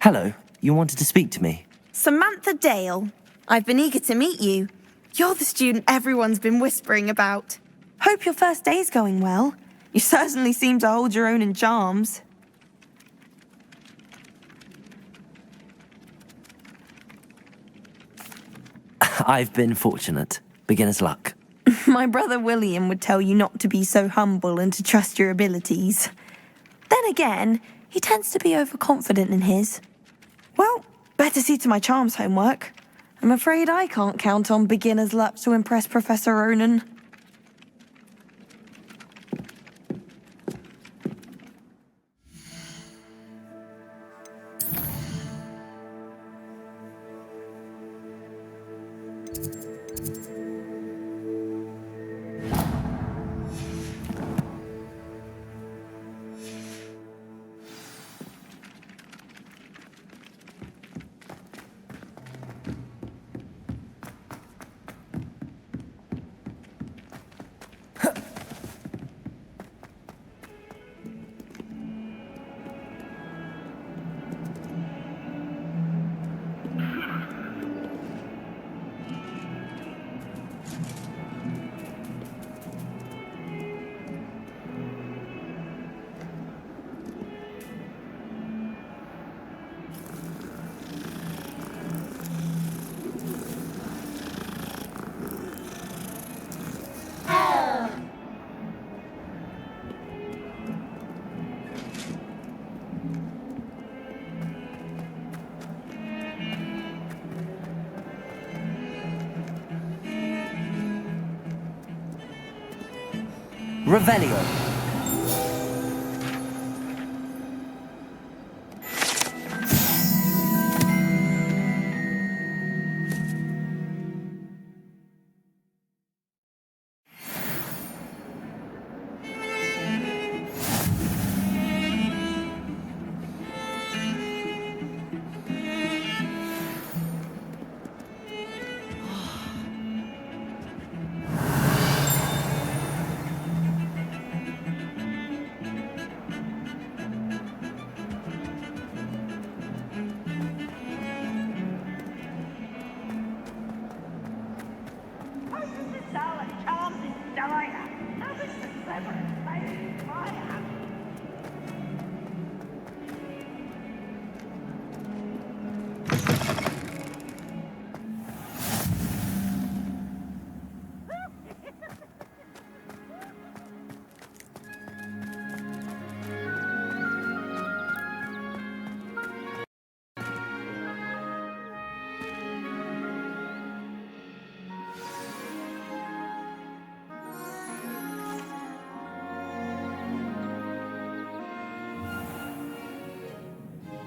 Hello, you wanted to speak to me? Samantha Dale. I've been eager to meet you. You're the student everyone's been whispering about. Hope your first day's going well. You certainly seem to hold your own in charms. I've been fortunate. Beginner's luck. My brother William would tell you not to be so humble and to trust your abilities. Then again, he tends to be overconfident in his. Well, better see to my charms homework. I'm afraid I can't count on beginner's luck to impress Professor Ronan. Revelio.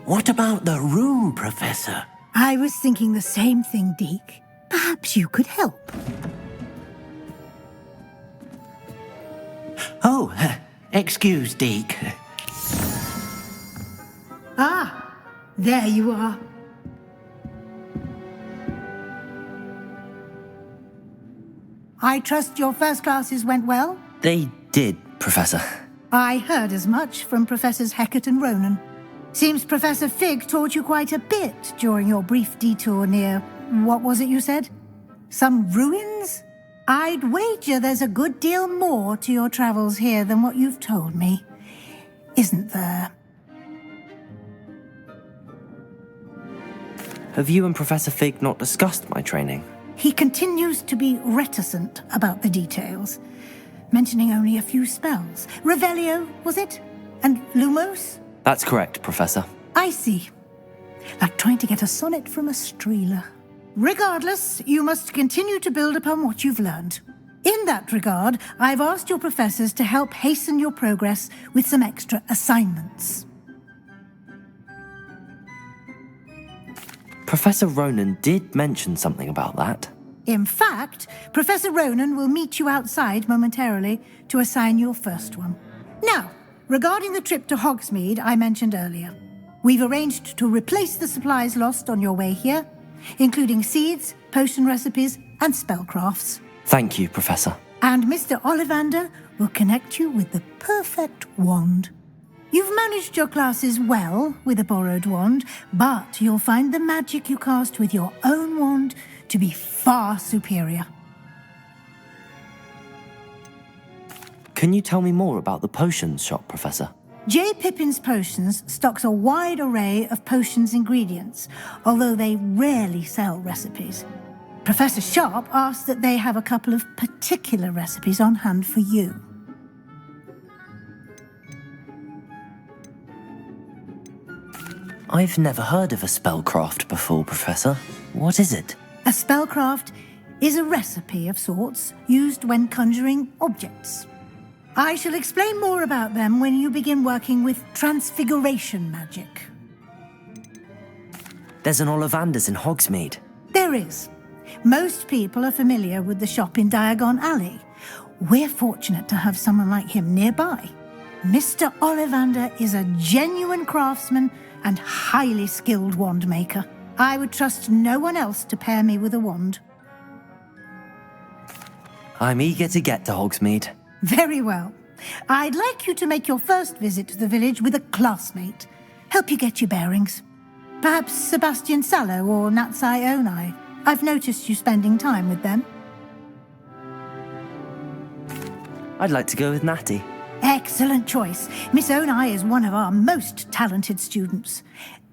What about the room, Professor? I was thinking the same thing, Deke. Perhaps you could help. Oh, excuse, Deke. Ah, there you are. I trust your first classes went well? They did, Professor. I heard as much from Professors Hecat and Ronan. Seems Professor Fig taught you quite a bit during your brief detour near... what was it you said? Some ruins? I'd wager there's a good deal more to your travels here than what you've told me. Isn't there? Have you and Professor Fig not discussed my training? He continues to be reticent about the details, mentioning only a few spells. Revelio, was it? And Lumos? That's correct, Professor. I see. Like trying to get a sonnet from a streeler. Regardless, you must continue to build upon what you've learned. In that regard, I've asked your professors to help hasten your progress with some extra assignments. Professor Ronan did mention something about that. In fact, Professor Ronan will meet you outside momentarily to assign your first one. Now, regarding the trip to Hogsmeade I mentioned earlier, we've arranged to replace the supplies lost on your way here, including seeds, potion recipes, and spellcrafts. Thank you, Professor. And Mr. Ollivander will connect you with the perfect wand. You've managed your classes well with a borrowed wand, but you'll find the magic you cast with your own wand to be far superior. Can you tell me more about the potions shop, Professor? J. Pippin's Potions stocks a wide array of potions ingredients, although they rarely sell recipes. Professor Sharp asked that they have a couple of particular recipes on hand for you. I've never heard of a spellcraft before, Professor. What is it? A spellcraft is a recipe of sorts used when conjuring objects. I shall explain more about them when you begin working with transfiguration magic. There's an Ollivander's in Hogsmeade. There is. Most people are familiar with the shop in Diagon Alley. We're fortunate to have someone like him nearby. Mr. Ollivander is a genuine craftsman and highly skilled wand maker. I would trust no one else to pair me with a wand. I'm eager to get to Hogsmeade. Very well. I'd like you to make your first visit to the village with a classmate. Help you get your bearings. Perhaps Sebastian Sallow or Natsai Onai. I've noticed you spending time with them. I'd like to go with Natty. Excellent choice. Miss Onai is one of our most talented students.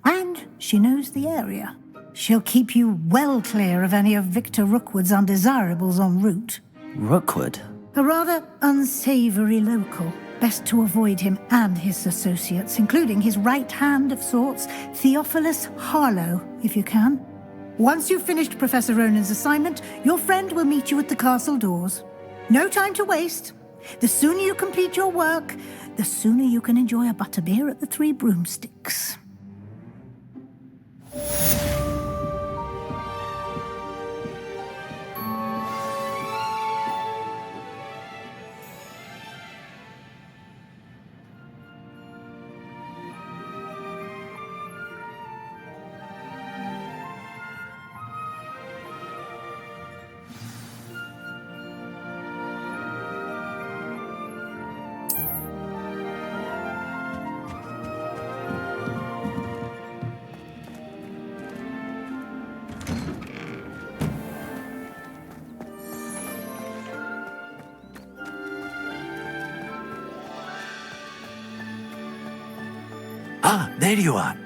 And she knows the area. She'll keep you well clear of any of Victor Rookwood's undesirables en route. Rookwood? A rather unsavoury local. Best to avoid him and his associates, including his right hand of sorts, Theophilus Harlow, if you can. Once you've finished Professor Ronan's assignment, your friend will meet you at the castle doors. No time to waste. The sooner you complete your work, the sooner you can enjoy a butterbeer at the Three Broomsticks. Ah, there you are.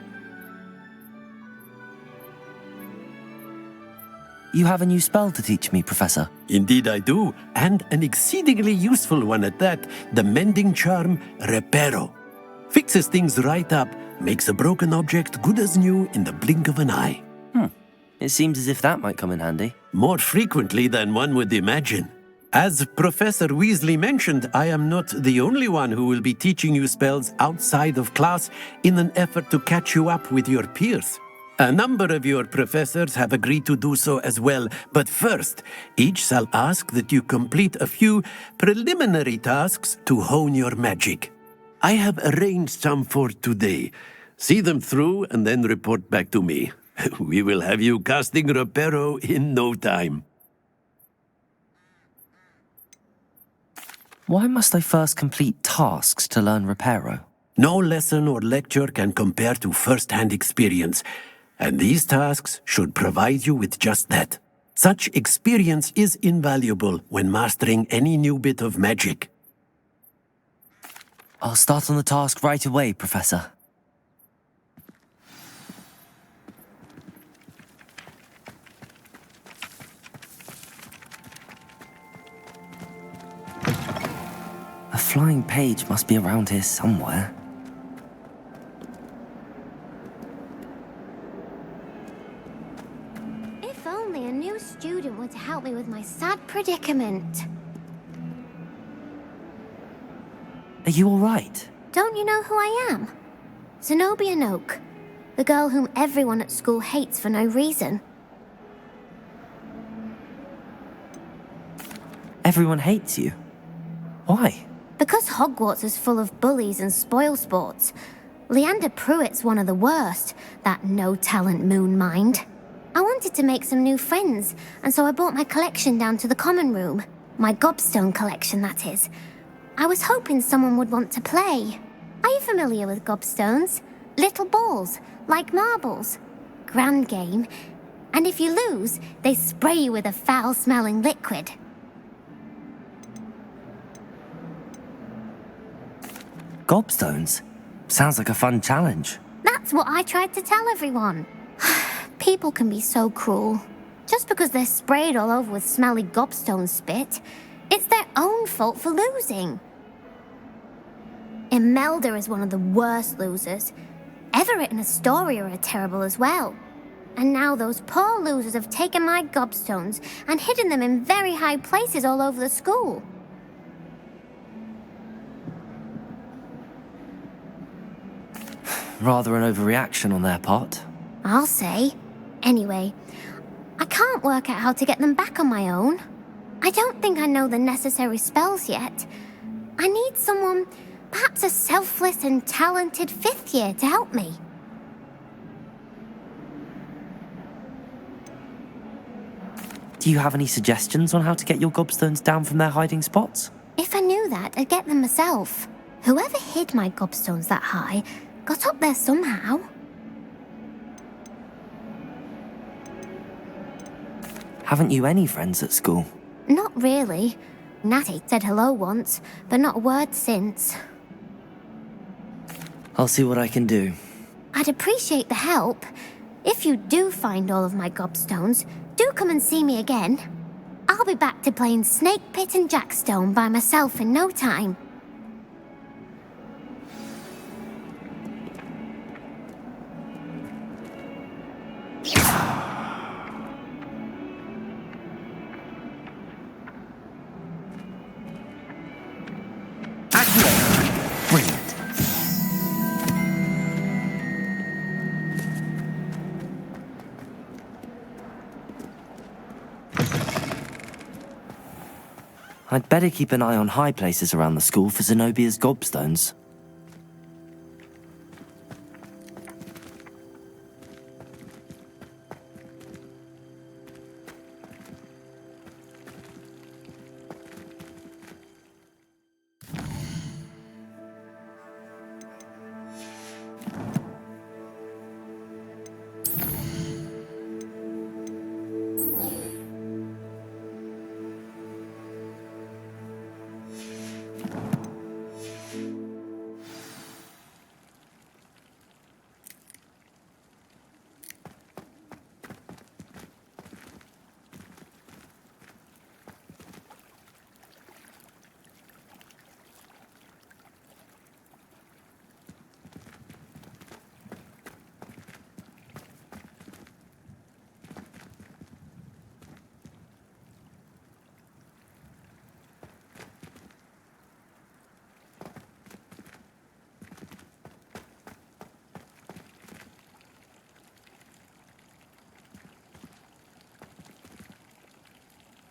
You have a new spell to teach me, Professor. Indeed I do, and an exceedingly useful one at that. The mending charm, Reparo. Fixes things right up, makes a broken object good as new in the blink of an eye. It seems as if that might come in handy. More frequently than one would imagine. As Professor Weasley mentioned, I am not the only one who will be teaching you spells outside of class in an effort to catch you up with your peers. A number of your professors have agreed to do so as well, but first, each shall ask that you complete a few preliminary tasks to hone your magic. I have arranged some for today. See them through and then report back to me. We will have you casting Reparo in no time. Why must I first complete tasks to learn Reparo? No lesson or lecture can compare to first-hand experience, and these tasks should provide you with just that. Such experience is invaluable when mastering any new bit of magic. I'll start on the task right away, Professor. A flying page must be around here somewhere. If only a new student were to help me with my sad predicament. Are you all right? Don't you know who I am? Zenobia Noak, the girl whom everyone at school hates for no reason. Everyone hates you. Why? Because Hogwarts is full of bullies and spoilsports. Leander Pruitt's one of the worst, that no-talent moon mind. I wanted to make some new friends, and so I brought my collection down to the common room. My gobstone collection, that is. I was hoping someone would want to play. Are you familiar with gobstones? Little balls, like marbles. Grand game. And if you lose, they spray you with a foul-smelling liquid. Gobstones? Sounds like a fun challenge. That's what I tried to tell everyone. People can be so cruel. Just because they're sprayed all over with smelly gobstone spit, it's their own fault for losing. Imelda is one of the worst losers. Everett and Astoria are terrible as well. And now those poor losers have taken my gobstones and hidden them in very high places all over the school. Rather an overreaction on their part. I'll say. Anyway, I can't work out how to get them back on my own. I don't think I know the necessary spells yet. I need someone, perhaps a selfless and talented 5th year to help me. Do you have any suggestions on how to get your gobstones down from their hiding spots? If I knew that, I'd get them myself. Whoever hid my gobstones that high got up there somehow. Haven't you any friends at school? Not really. Natty said hello once, but not a word since. I'll see what I can do. I'd appreciate the help. If you do find all of my gobstones, do come and see me again. I'll be back to playing Snake Pit and Jackstone by myself in no time. Brilliant. I'd better keep an eye on high places around the school for Zenobia's gobstones.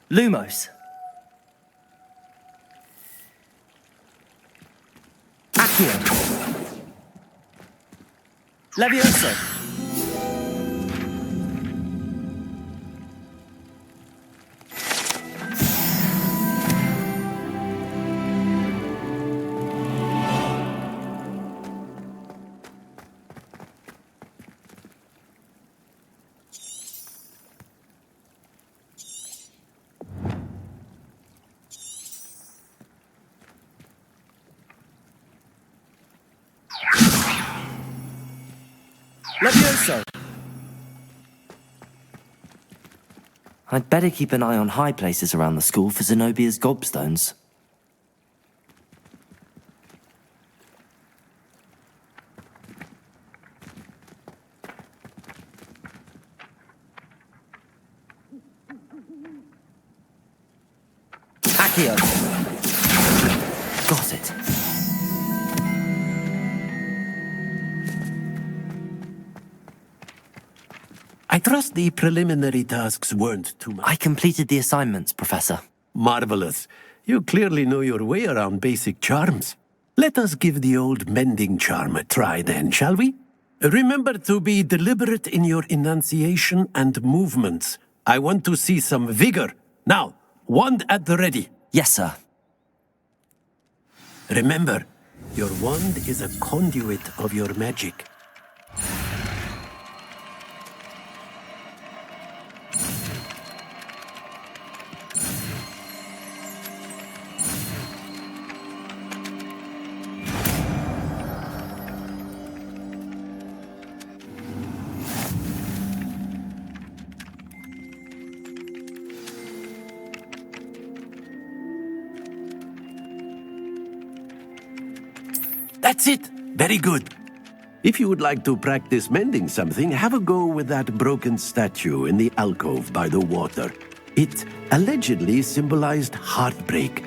Lumos. Accio. Levioso. Levioso. I'd better keep an eye on high places around the school for Zenobia's gobstones. Accio. Got it. I trust the preliminary tasks weren't too much. I completed the assignments, Professor. Marvelous. You clearly know your way around basic charms. Let us give the old mending charm a try then, shall we? Remember to be deliberate in your enunciation and movements. I want to see some vigor. Now, wand at the ready. Yes, sir. Remember, Your wand is a conduit of your magic. That's it! Very good. If you would like to practice mending something, have a go with that broken statue in the alcove by the water. It allegedly symbolized heartbreak.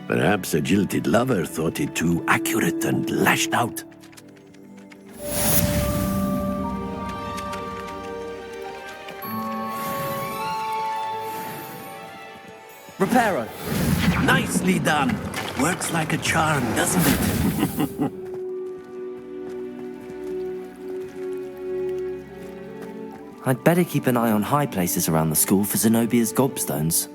Perhaps a jilted lover thought it too accurate and lashed out. Reparo! Nicely done! Works like a charm, doesn't it? I'd better keep an eye on high places around the school for Zenobia's gobstones.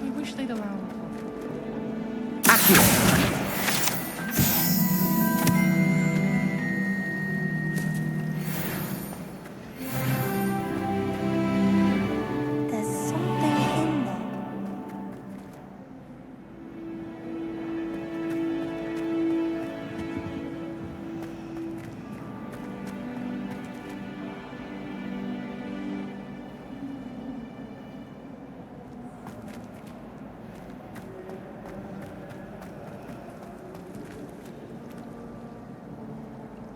I wish they'd allow. There's something in there.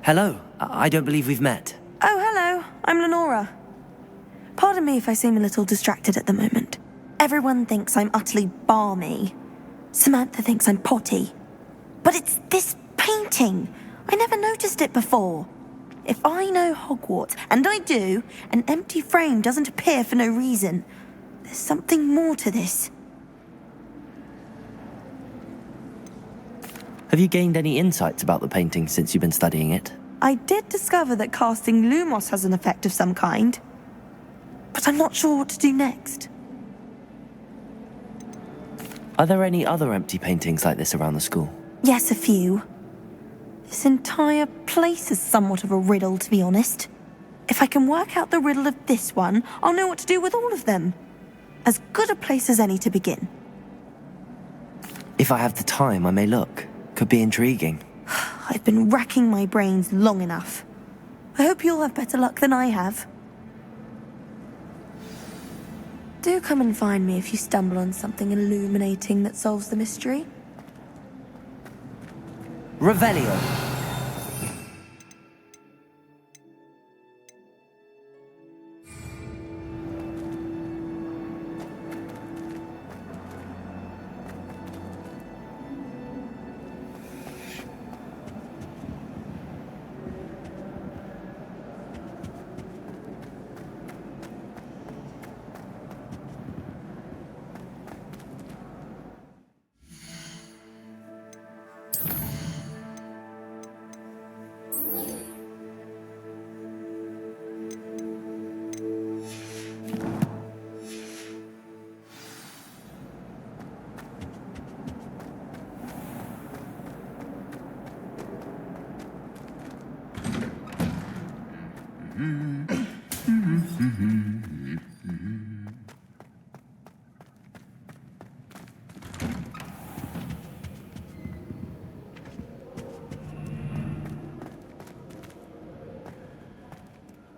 Hello, I don't believe we've met. Oh, hello. I'm Lenora. Pardon me if I seem a little distracted at the moment. Everyone thinks I'm utterly balmy. Samantha thinks I'm potty. But it's this painting. I never noticed it before. If I know Hogwarts, and I do, an empty frame doesn't appear for no reason. There's something more to this. Have you gained any insights about the painting since you've been studying it? I did discover that casting Lumos has an effect of some kind. But I'm not sure what to do next. Are there any other empty paintings like this around the school? Yes, a few. This entire place is somewhat of a riddle, to be honest. If I can work out the riddle of this one, I'll know what to do with all of them. As good a place as any to begin. If I have the time, I may look. Could be intriguing. I've been racking my brains long enough. I hope you'll have better luck than I have. Do come and find me if you stumble on something illuminating that solves the mystery. Revelio.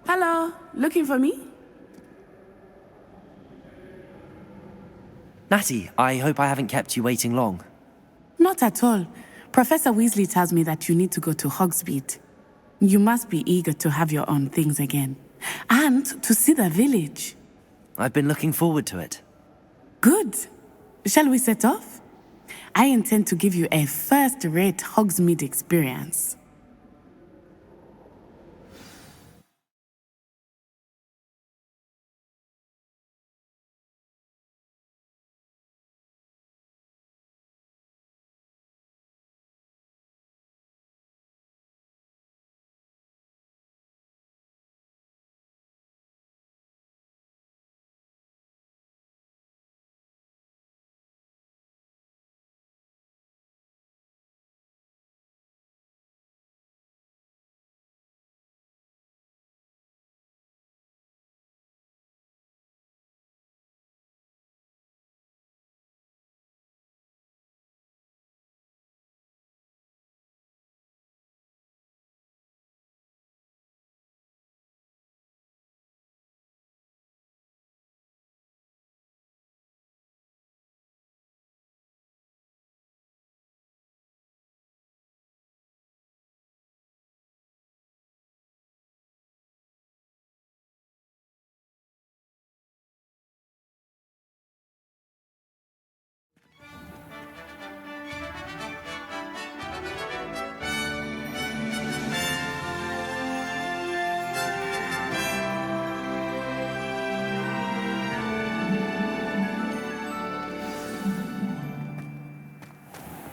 Hello, looking for me? Natty, I hope I haven't kept you waiting long. Not at all. Professor Weasley tells me that you need to go to Hogsmeade. You must be eager to have your own things again. And to see the village. I've been looking forward to it. Good. Shall we set off? I intend to give you a first-rate Hogsmeade experience.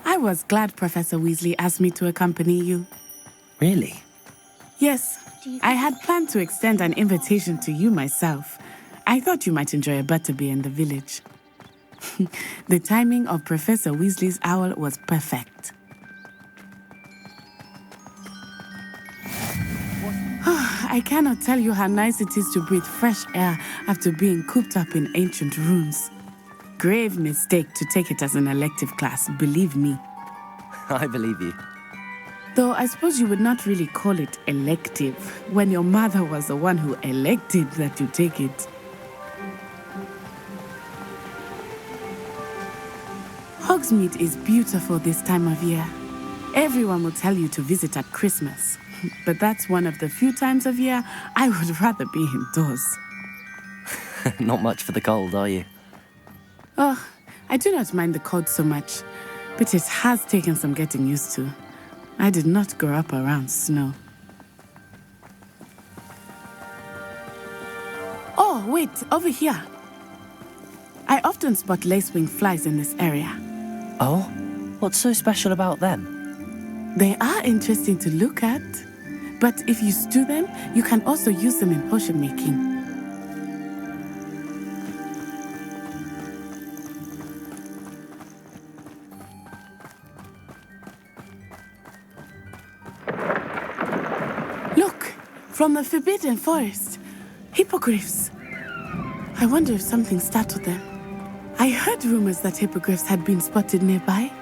I was glad Professor Weasley asked me to accompany you. Really? Yes, I had planned to extend an invitation to you myself. I thought you might enjoy a butterbeer in the village. The timing of Professor Weasley's owl was perfect. I cannot tell you how nice it is to breathe fresh air after being cooped up in ancient rooms. Grave mistake to take it as an elective class, believe me. I believe you. Though I suppose you would not really call it elective when your mother was the one who elected that you take it. Hogsmeade is beautiful this time of year. Everyone will tell you to visit at Christmas, but that's one of the few times of year I would rather be indoors. Not much for the cold, are you? Oh, I do not mind the cold so much, but it has taken some getting used to. I did not grow up around snow. Oh, wait, over here. I often spot lacewing flies in this area. Oh? What's so special about them? They are interesting to look at, but if you stew them, you can also use them in potion making. Look, from the Forbidden Forest, hippogriffs. I wonder if something startled them. I heard rumors that hippogriffs had been spotted nearby.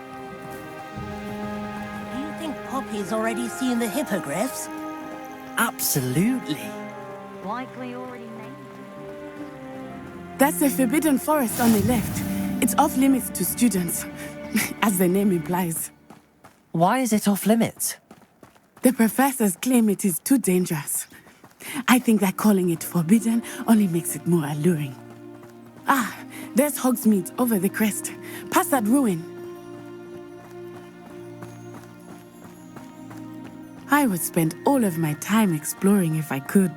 Do you think Poppy's already seen the hippogriffs? Absolutely. Likely already named. That's the Forbidden Forest on the left. It's off limits to students, as the name implies. Why is it off limits? The professors claim it is too dangerous. I think that calling it forbidden only makes it more alluring. Ah, there's Hogsmeade over the crest, past that ruin. I would spend all of my time exploring if I could.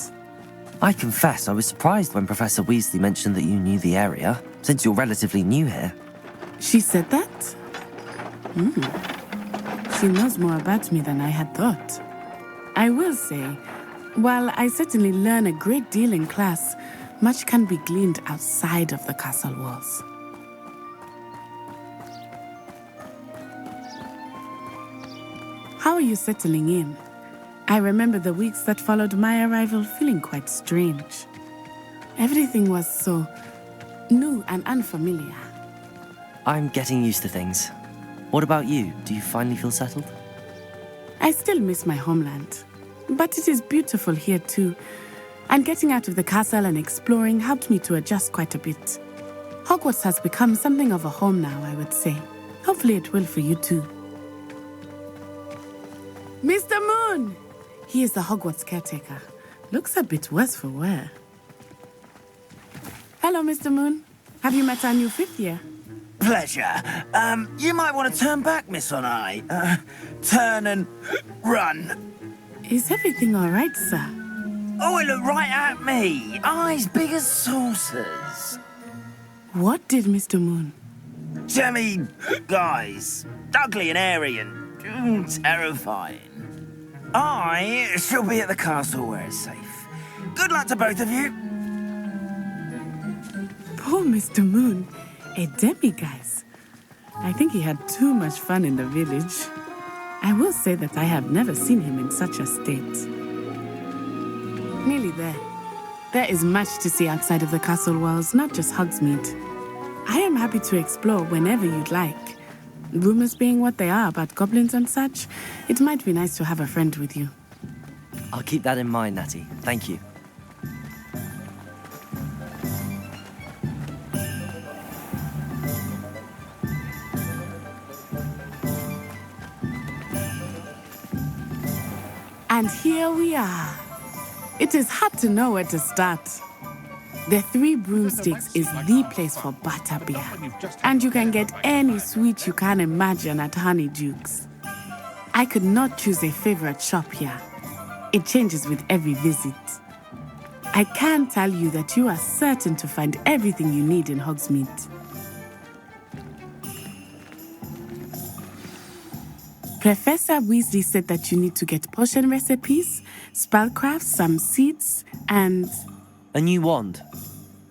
I confess I was surprised when Professor Weasley mentioned that you knew the area, since you're relatively new here. She said that? She knows more about me than I had thought. I will say, while I certainly learn a great deal in class, much can be gleaned outside of the castle walls. How are you settling in? I remember the weeks that followed my arrival feeling quite strange. Everything was so new and unfamiliar. I'm getting used to things. What about you? Do you finally feel settled? I still miss my homeland, but it is beautiful here too. And getting out of the castle and exploring helped me to adjust quite a bit. Hogwarts has become something of a home now, I would say. Hopefully it will for you too. Mr. Moon! He is the Hogwarts caretaker. Looks a bit worse for wear. Hello, Mr. Moon. Have you met our new fifth year? pleasure. You might want to turn back, Miss Onai. Turn and run. Is everything all right, sir? Oh, it looked right at me. Eyes big as saucers. What did Mr. Moon? Jemmy, guys. Ugly and airy and terrifying. I shall be at the castle where it's safe. Good luck to both of you. Poor Mr. Moon. A demiguise. I think he had too much fun in the village. I will say that I have never seen him in such a state. Nearly there. There is much to see outside of the castle walls, not just Hogsmeade. I am happy to explore whenever you'd like. Rumors being what they are about goblins and such, it might be nice to have a friend with you. I'll keep that in mind, Natty. Thank you. And here we are. It is hard to know where to start. The Three Broomsticks is the place for butterbeer. And you can get any sweet you can imagine at Honeydukes. I could not choose a favorite shop here. It changes with every visit. I can tell you that you are certain to find everything you need in Hogsmeade. Professor Weasley said that you need to get potion recipes, spellcrafts, some seeds, and... A new wand.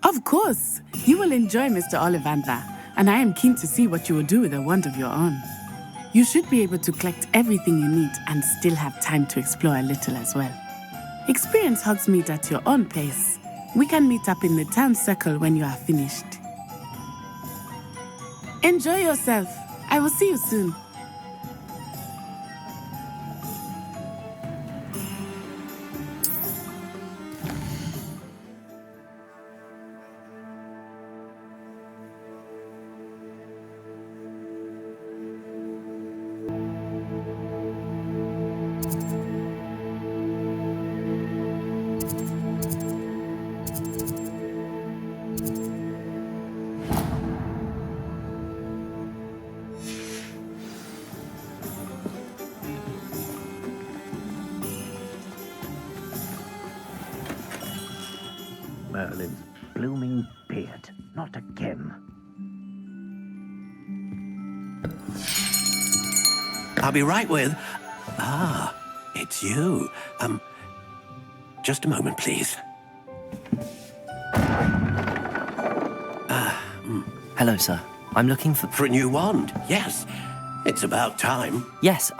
Of course! You will enjoy Mr. Ollivander, and I am keen to see what you will do with a wand of your own. You should be able to collect everything you need and still have time to explore a little as well. Experience Hogsmeade at your own pace. We can meet up in the town circle when you are finished. Enjoy yourself. I will see you soon. Merlin's blooming beard. Not again. I'll be right with... Ah, it's you. Just a moment, please. Hello, sir. I'm looking for... For a new wand, yes. It's about time. Yes,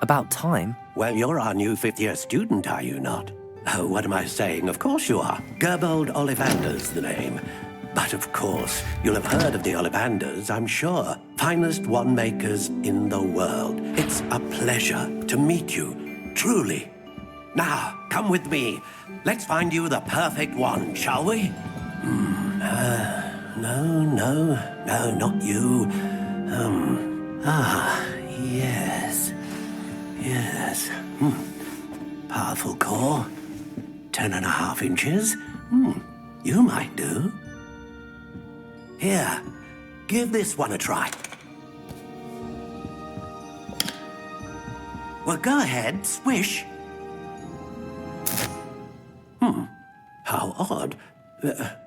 about time? Well, you're our new fifth-year student, are you not? Oh, what am I saying? Of course you are. Gerbold Ollivander's the name. But of course, you'll have heard of the Ollivanders, I'm sure. Finest wand makers in the world. It's a pleasure to meet you, truly. Now, come with me. Let's find you the perfect wand, shall we? No, not you. Yes. Powerful core. 10.5 inches. You might do. Here, give this one a try. Well, go ahead, swish. How odd.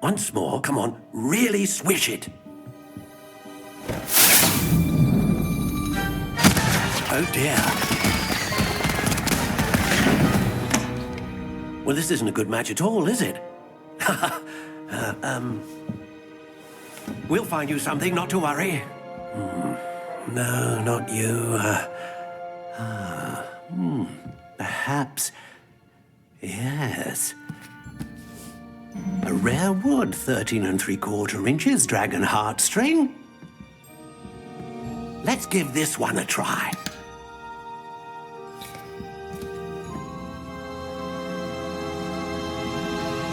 Once more, come on, really swish it. Oh dear. Well, this isn't a good match at all, is it? We'll find you something, not to worry. No, not you. Perhaps... Yes. A rare wood, 13 3/4 inches, dragon heartstring. Let's give this one a try.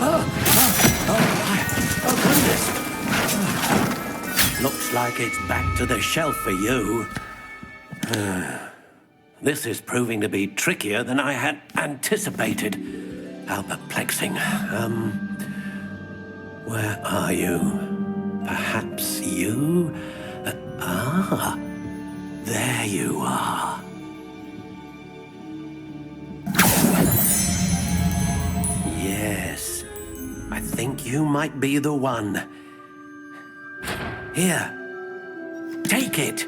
Oh, goodness. Looks like it's back to the shelf for you. This is proving to be trickier than I had anticipated. How perplexing. Where are you? Perhaps you? Ah, there you are. Yes, I think you might be the one. Here, take it.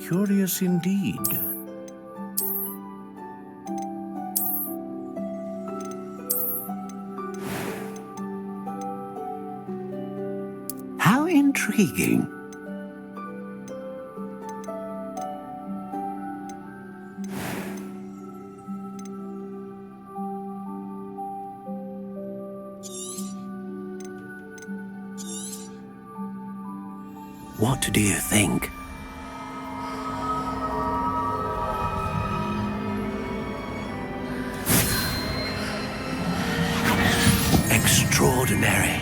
Curious indeed. How intriguing. What do you think? Extraordinary.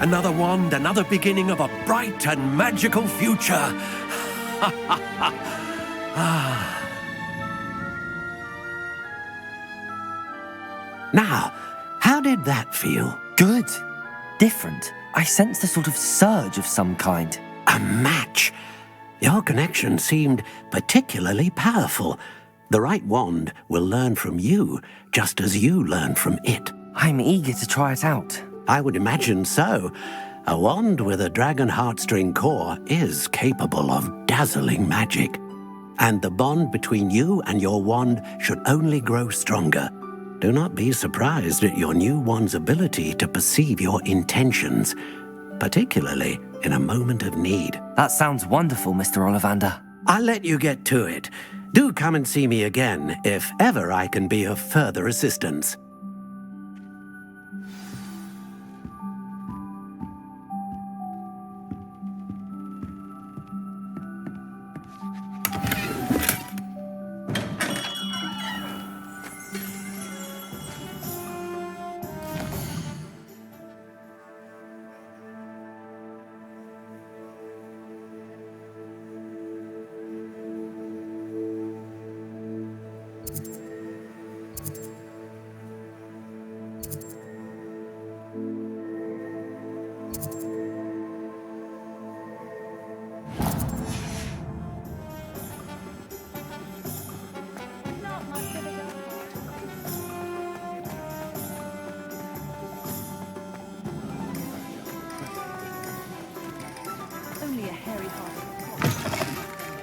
Another wand, another beginning of a bright and magical future. Now, how did that feel? Good. Different. I sensed a sort of surge of some kind. A match. Your connection seemed particularly powerful. The right wand will learn from you, just as you learn from it. I'm eager to try it out. I would imagine so. A wand with a dragon heartstring core is capable of dazzling magic. And the bond between you and your wand should only grow stronger. Do not be surprised at your new wand's ability to perceive your intentions, particularly in a moment of need. That sounds wonderful, Mr. Ollivander. I'll let you get to it. Do come and see me again if ever I can be of further assistance.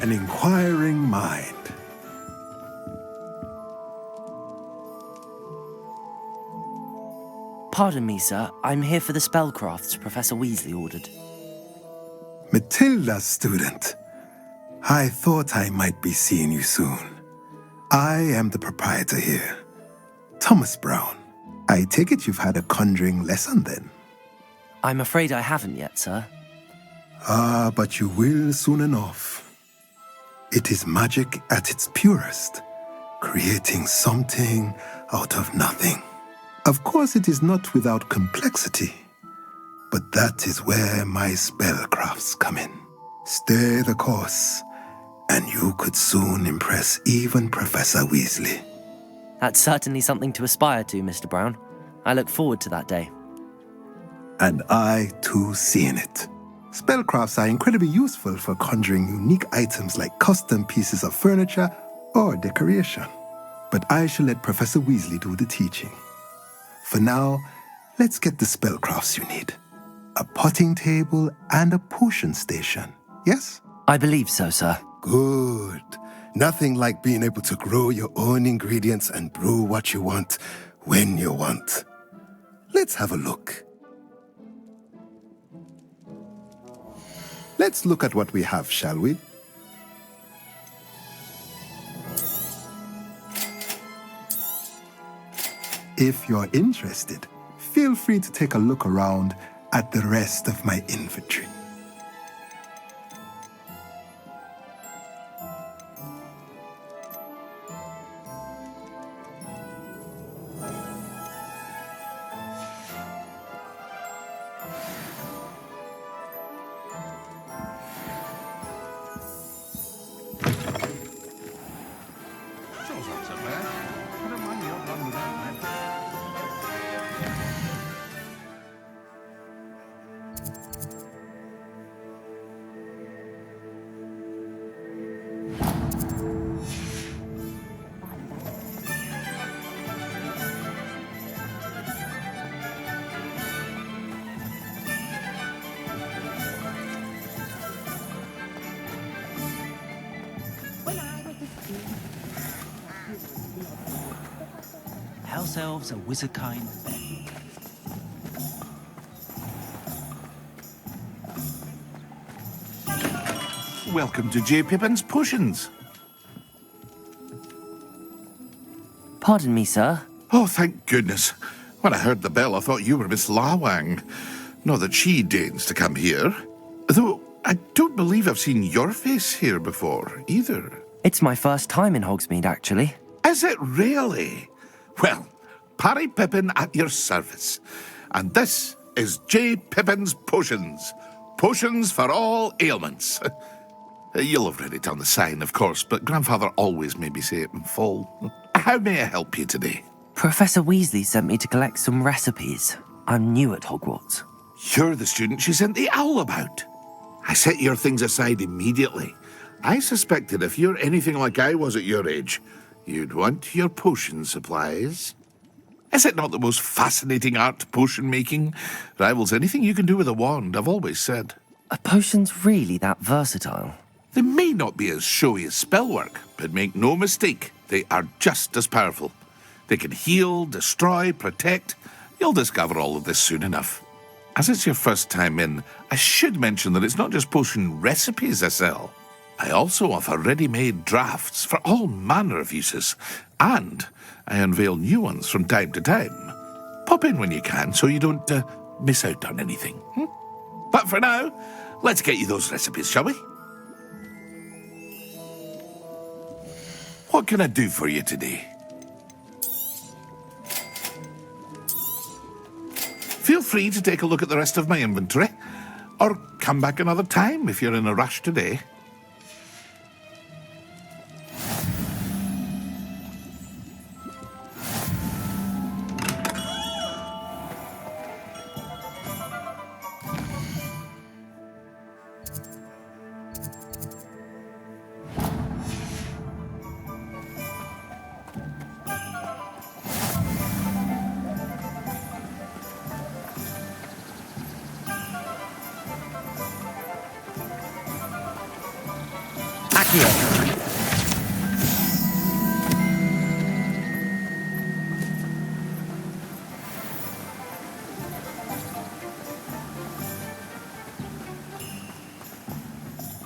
An inquiring mind. Pardon me, sir. I'm here for the spellcrafts Professor Weasley ordered. Matilda's student. I thought I might be seeing you soon. I am the proprietor here, Thomas Brown. I take it you've had a conjuring lesson then? I'm afraid I haven't yet, sir. Ah, but you will soon enough. It is magic at its purest, creating something out of nothing. Of course, it is not without complexity, but that is where my spellcrafts come in. Stay the course, and you could soon impress even Professor Weasley. That's certainly something to aspire to, Mr. Brown. I look forward to that day. And I, too, seeing it. Spellcrafts are incredibly useful for conjuring unique items like custom pieces of furniture or decoration. But I shall let Professor Weasley do the teaching. For now, let's get the spellcrafts you need. A potting table and a potion station, yes? I believe so, sir. Good. Nothing like being able to grow your own ingredients and brew what you want when you want. Let's have a look. Let's look at what we have, shall we? If you're interested, feel free to take a look around at the rest of my inventory. House elves are wizard-kind. Welcome to J. Pippin's Potions. Pardon me, sir. Oh, thank goodness. When I heard the bell, I thought you were Miss Lawang. Not that she deigns to come here. Though, I don't believe I've seen your face here before, either. It's my first time in Hogsmeade, actually. Is it really? Well, Parry Pippin at your service. And this is J. Pippin's Potions. Potions for all ailments. You'll have read it on the sign, of course, but Grandfather always made me say it in full. How may I help you today? Professor Weasley sent me to collect some recipes. I'm new at Hogwarts. You're the student she sent the owl about. I set your things aside immediately. I suspected if you're anything like I was at your age, you'd want your potion supplies. Is it not the most fascinating art, potion making? Rivals anything you can do with a wand, I've always said. Are potions really that versatile? They may not be as showy as spellwork, but make no mistake, they are just as powerful. They can heal, destroy, protect. You'll discover all of this soon enough. As it's your first time in, I should mention that it's not just potion recipes I sell. I also offer ready-made drafts for all manner of uses, and I unveil new ones from time to time. Pop in when you can so you don't miss out on anything. But for now, let's get you those recipes, shall we? What can I do for you today? Feel free to take a look at the rest of my inventory, or come back another time if you're in a rush today.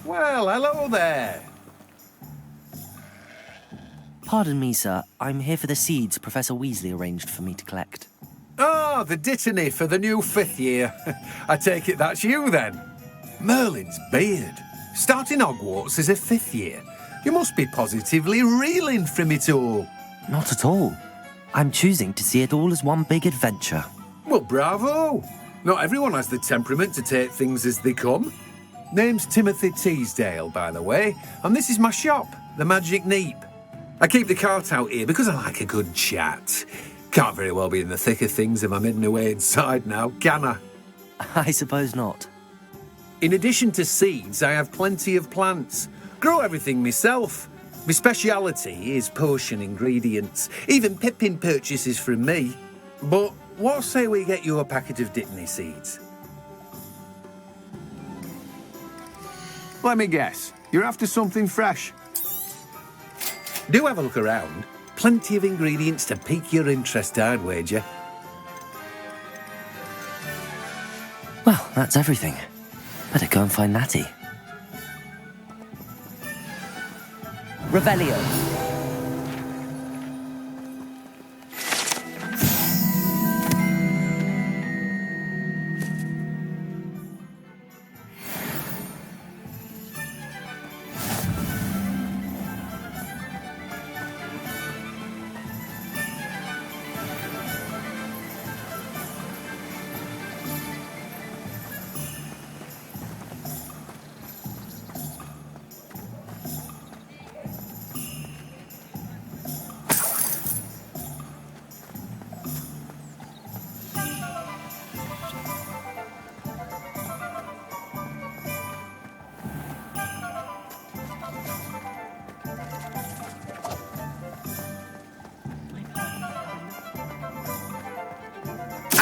Well, hello there. Pardon me, sir. I'm here for the seeds Professor Weasley arranged for me to collect. Oh, the dittany for the new 5th year. I take it that's you, then. Merlin's beard. Starting Hogwarts as a 5th year. You must be positively reeling from it all. Not at all. I'm choosing to see it all as one big adventure. Well, bravo. Not everyone has the temperament to take things as they come. Name's Timothy Teasdale, by the way, and this is my shop, the Magic Neep. I keep the cart out here because I like a good chat. Can't very well be in the thick of things if I'm hidden away inside now, can I? I suppose not. In addition to seeds, I have plenty of plants. Grow everything myself. My speciality is potion ingredients. Even Pippin purchases from me. But what say we get you a packet of dittany seeds? Let me guess. You're after something fresh. Do have a look around. Plenty of ingredients to pique your interest, I'd wager. Well, that's everything. Better go and find Natty. Revelio.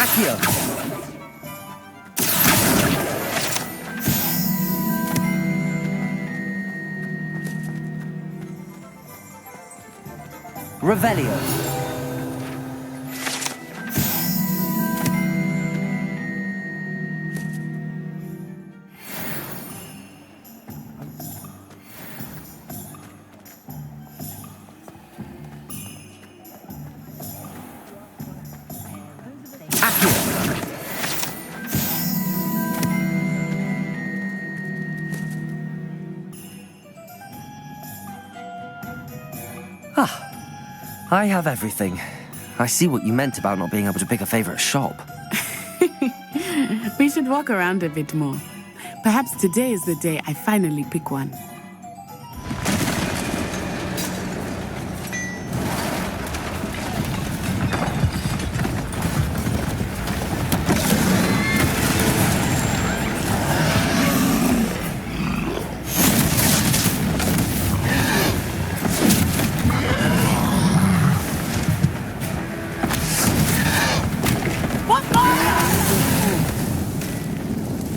Accio. Revelio. I have everything. I see what you meant about not being able to pick a favorite shop. We should walk around a bit more. Perhaps today is the day I finally pick one.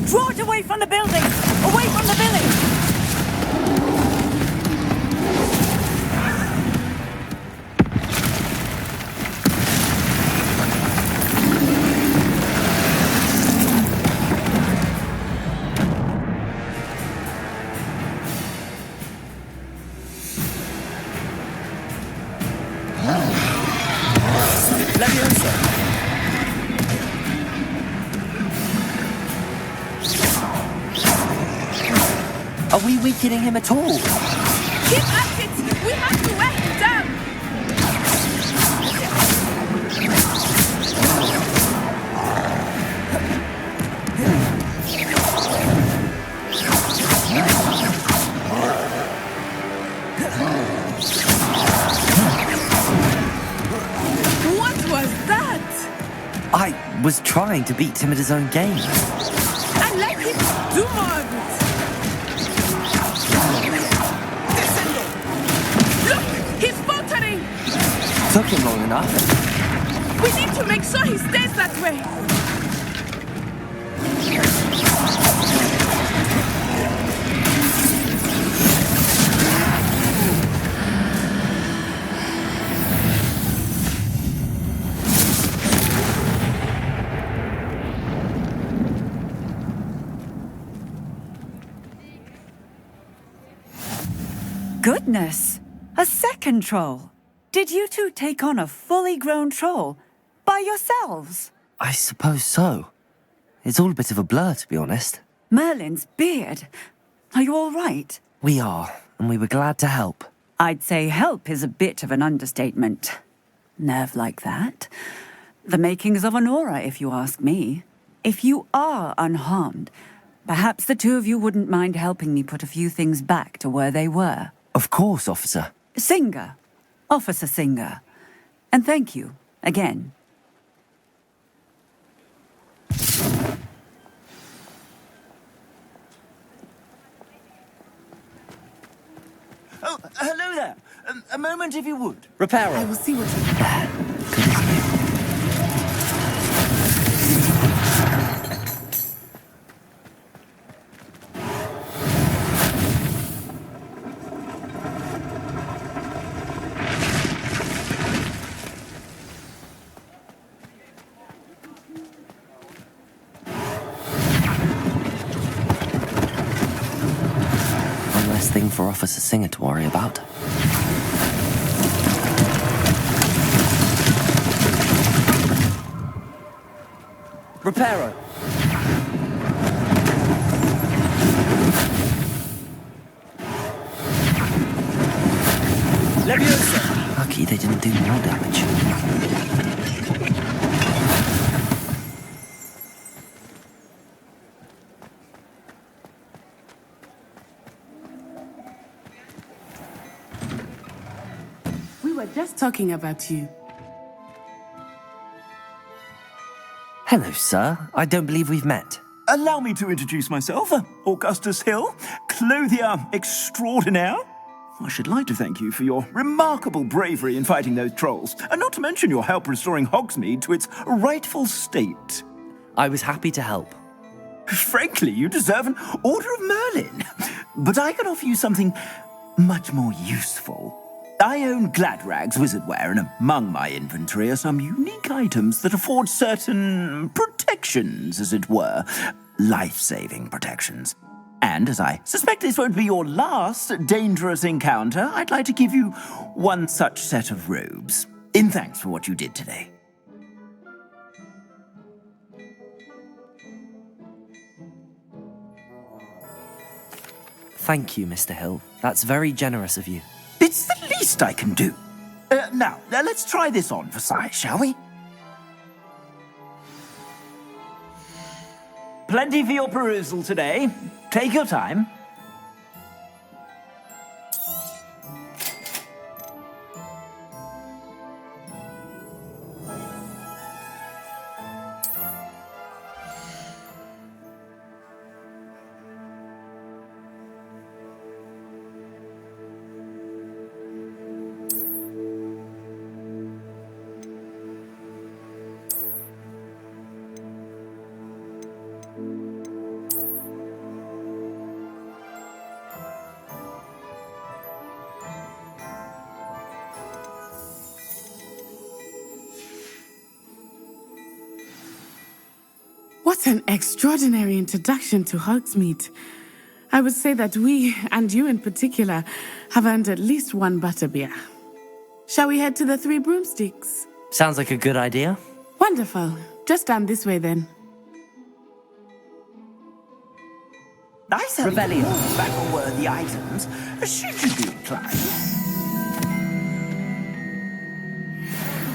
Draw it away from the building! Away from the village! Are we weakening him at all? Keep at it! We have to wear him down! What was that? I was trying to beat him at his own game. And let him do more of it! He's faltering! Took him long enough. We need to make sure he stays that way. Goodness! A second troll! Did you two take on a fully grown troll? By yourselves? I suppose so. It's all a bit of a blur, to be honest. Merlin's beard. Are you all right? We are, and we were glad to help. I'd say help is a bit of an understatement. Nerve like that. The makings of an aura, if you ask me. If you are unharmed, perhaps the two of you wouldn't mind helping me put a few things back to where they were. Of course, officer. Singer. Officer Singer. And thank you, again. Oh, hello there. A moment, if you would. Reparo. I will see what you Thing for Officer Singer to worry about. Reparo. Leviosa. Lucky they didn't do more damage. just talking about you. Hello, sir. I don't believe we've met. Allow me to introduce myself, Augustus Hill, clothier extraordinaire. I should like to thank you for your remarkable bravery in fighting those trolls, and not to mention your help restoring Hogsmeade to its rightful state. I was happy to help. Frankly, you deserve an Order of Merlin. But I can offer you something much more useful. I own Gladrag's wizardware, and among my inventory are some unique items that afford certain protections, as it were. Life-saving protections. And as I suspect this won't be your last dangerous encounter, I'd like to give you one such set of robes, in thanks for what you did today. Thank you, Mr. Hill. That's very generous of you. It's the least I can do. Now, let's try this on for size, shall we? Plenty for your perusal today. Take your time. What an extraordinary introduction to Hogsmeade. I would say that we, and you in particular, have earned at least one butterbeer. Shall we head to the Three Broomsticks? Sounds like a good idea. Wonderful. Just down this way then. Nice having more battle-worthy items, should you be inclined.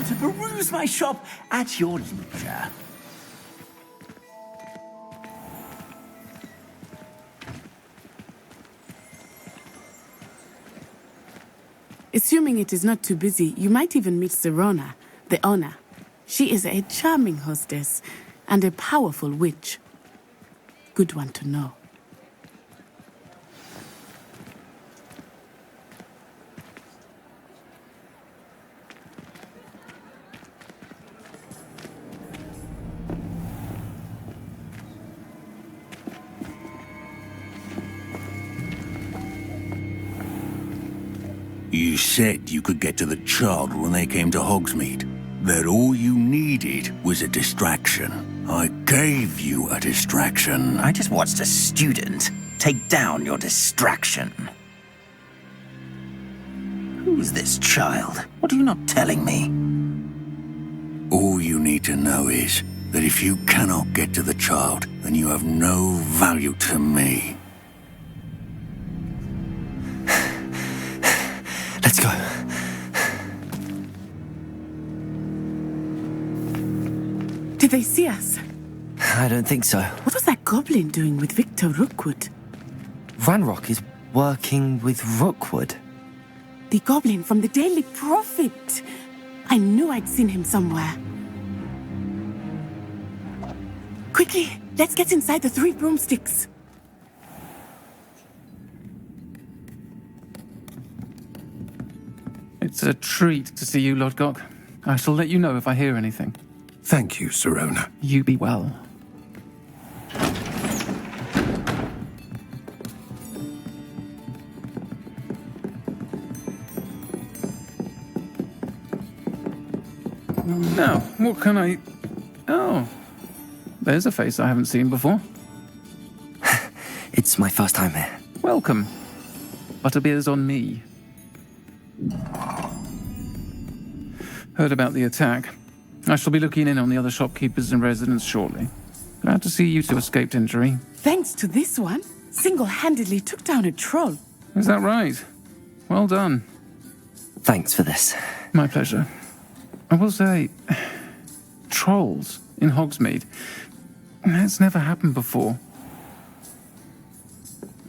To peruse my shop at your leisure. Assuming it is not too busy, you might even meet Serona, the owner. She is a charming hostess and a powerful witch. Good one to know. You said you could get to the child when they came to Hogsmeade. That all you needed was a distraction. I gave you a distraction. I just watched a student take down your distraction. Who's this child? What are you not telling me? All you need to know is that if you cannot get to the child, then you have no value to me. Let's go. Did they see us? I don't think so. What was that goblin doing with Victor Rookwood? Ranrock is working with Rookwood. The goblin from the Daily Prophet. I knew I'd seen him somewhere. Quickly, let's get inside the Three Broomsticks. It's a treat to see you, Lodgok. I shall let you know if I hear anything. Thank you, Serona. You be well. Now, what can I... Oh, there's a face I haven't seen before. It's my first time here. Welcome. Butterbeer's on me. Heard about the attack. I shall be looking in on the other shopkeepers and residents shortly. Glad to see you two escaped injury. Thanks to this one, single-handedly took down a troll. Is that right? Well done. Thanks for this. My pleasure. I will say, trolls in Hogsmeade. That's never happened before.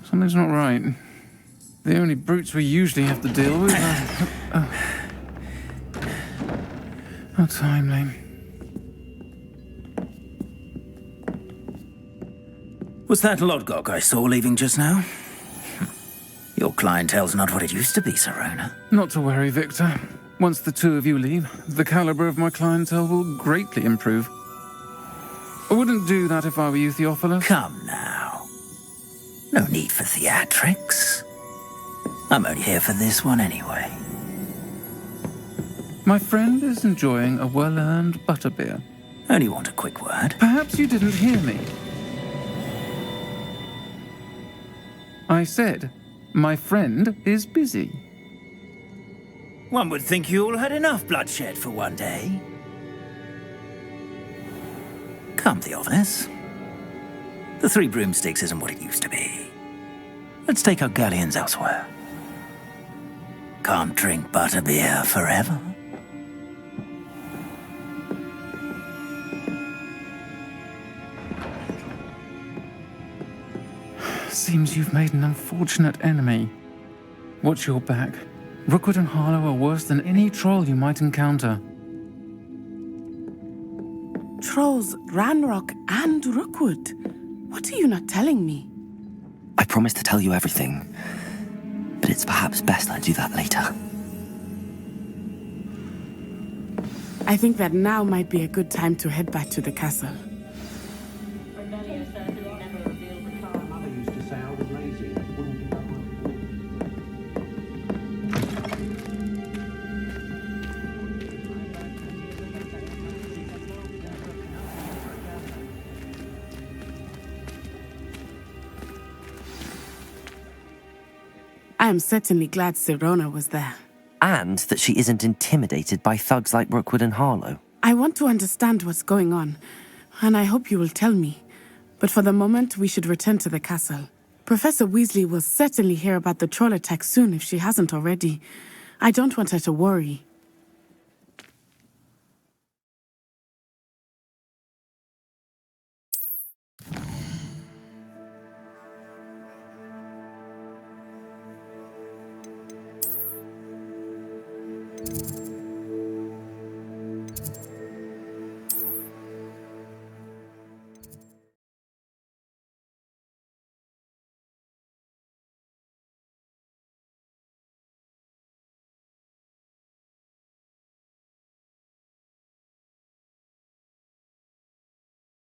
Something's not right. The only brutes we usually have to deal with are... How timely. Was that Lodgok I saw leaving just now? Your clientele's not what it used to be, Serona. Not to worry, Victor. Once the two of you leave, the caliber of my clientele will greatly improve. I wouldn't do that if I were you, Theophilus. Come now. No need for theatrics. I'm only here for this one anyway. My friend is enjoying a well-earned butterbeer. Only want a quick word. Perhaps you didn't hear me. I said, my friend is busy. One would think you all had enough bloodshed for one day. Come, Theophilus. The Three Broomsticks isn't what it used to be. Let's take our galleons elsewhere. can't drink butterbeer forever. Seems you've made an unfortunate enemy. Watch your back. Rookwood and Harlow are worse than any troll you might encounter. Trolls, Ranrock, and Rookwood. What are you not telling me? I promised to tell you everything, but it's perhaps best I do that later. I think that now might be a good time to head back to the castle. I am certainly glad Sirona was there. And that she isn't intimidated by thugs like Rookwood and Harlow. I want to understand what's going on, and I hope you will tell me. But for the moment, we should return to the castle. Professor Weasley will certainly hear about the troll attack soon if she hasn't already. I don't want her to worry.